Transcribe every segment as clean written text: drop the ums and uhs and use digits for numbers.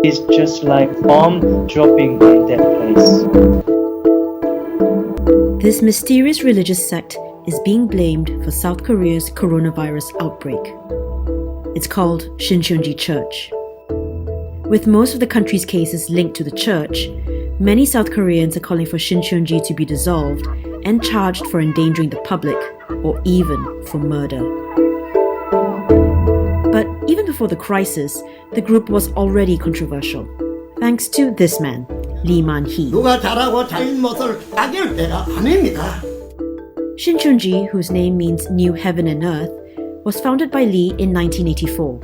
It's just like bomb dropping in that place. This mysterious religious sect is being blamed for South Korea's coronavirus outbreak. It's called Shincheonji Church. With most of the country's cases linked to the church, many South Koreans are calling for Shincheonji to be dissolved and charged for endangering the public, or even for murder. But even before the crisis, the group was already controversial, thanks to this man, Lee Man-hee. 누가 잘하고 잘못을 따질 때가 아닙니다. Shincheonji, whose name means New Heaven and Earth, was founded by Lee in 1984.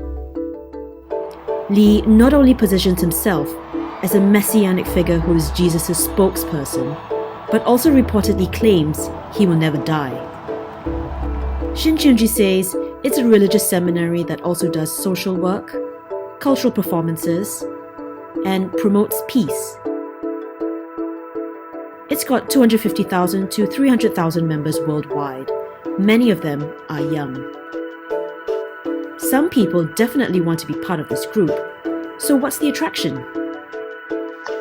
Lee not only positions himself as a messianic figure who is Jesus' spokesperson, but also reportedly claims he will never die. Shincheonji says it's a religious seminary that also does social work, cultural performances, and promotes peace. It's got 250,000 to 300,000 members worldwide. Many of them are young. Some people definitely want to be part of this group. So what's the attraction?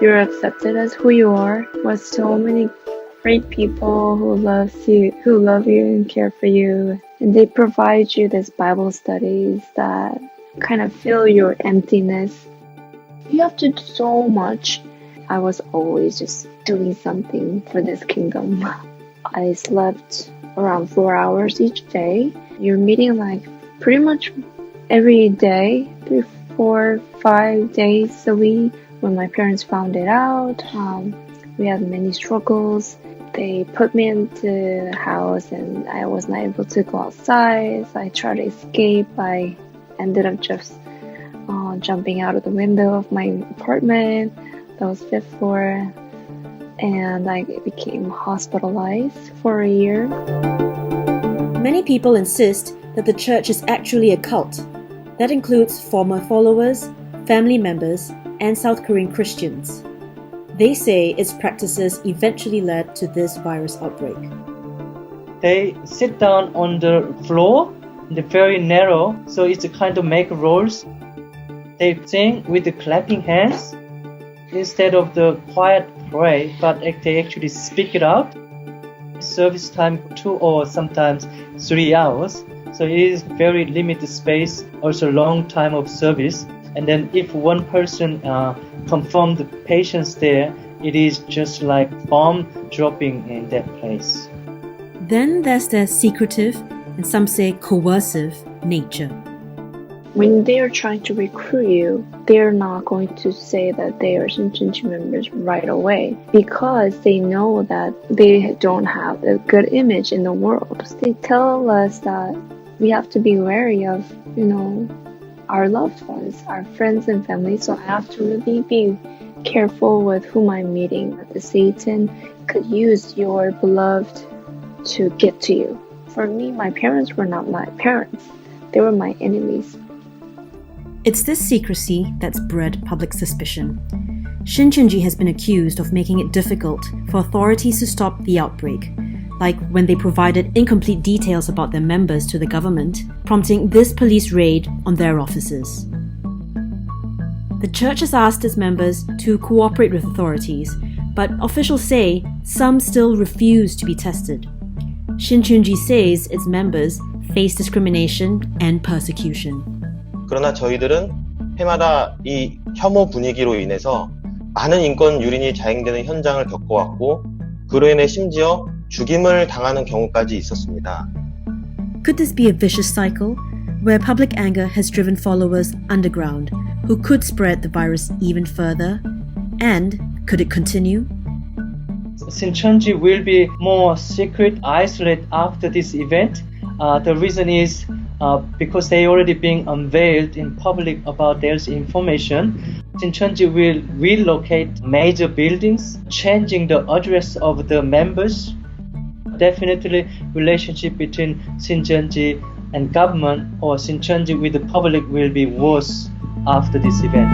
You're accepted as who you are, with so many great people who love you and care for you. And they provide you these Bible studies that kind of fill your emptiness. You have to do so much. I was always just doing something for this kingdom. I slept around 4 hours each day. You're meeting like pretty much every day, 3, 4, 5 days a week. When my parents found it out, we had many struggles. They put me into the house and I was not able to go outside. So I tried to escape. I ended up just jumping out of the window of my apartment. That was 5th floor. And I became hospitalized for a year. Many people insist that the church is actually a cult. That includes former followers, family members, and South Korean Christians. They say its practices eventually led to this virus outbreak. They sit down on the floor, they're very narrow, so it's a kind of make rolls. They sing with the clapping hands instead of the quiet pray, but they actually speak it out. Service time 2 or sometimes 3 hours, so it is very limited space, also long time of service. And then if one person confirm the patients there, it is just like bomb dropping in that place. Then there's their secretive, and some say coercive, nature. When they are trying to recruit you, they're not going to say that they are Shincheonji members right away because they know that they don't have a good image in the world. They tell us that we have to be wary of, our loved ones, our friends and family. So I have to really be careful with whom I'm meeting. Satan could use your beloved to get to you. For me, my parents were not my parents. They were my enemies. It's this secrecy that's bred public suspicion. Shincheonji has been accused of making it difficult for authorities to stop the outbreak, like when they provided incomplete details about their members to the government, prompting this police raid on their offices. The church has asked its members to cooperate with authorities, but officials say some still refuse to be tested. Shincheonji says its members face discrimination and persecution. 그러나 저희들은 해마다 이 혐오 분위기로 인해서 많은 인권 유린이 자행되는 현장을 겪어왔고 그로 인해 심지어 죽임을 당하는 경우까지 있었습니다. Could this be a vicious cycle where public anger has driven followers underground who could spread the virus even further? And could it continue? Shincheonji will be more secret, isolated after this event. The reason is because they already being unveiled in public about their information. Shincheonji will relocate major buildings, changing the address of the members. Definitely, relationship between Shincheonji and government or Shincheonji with the public will be worse after this event.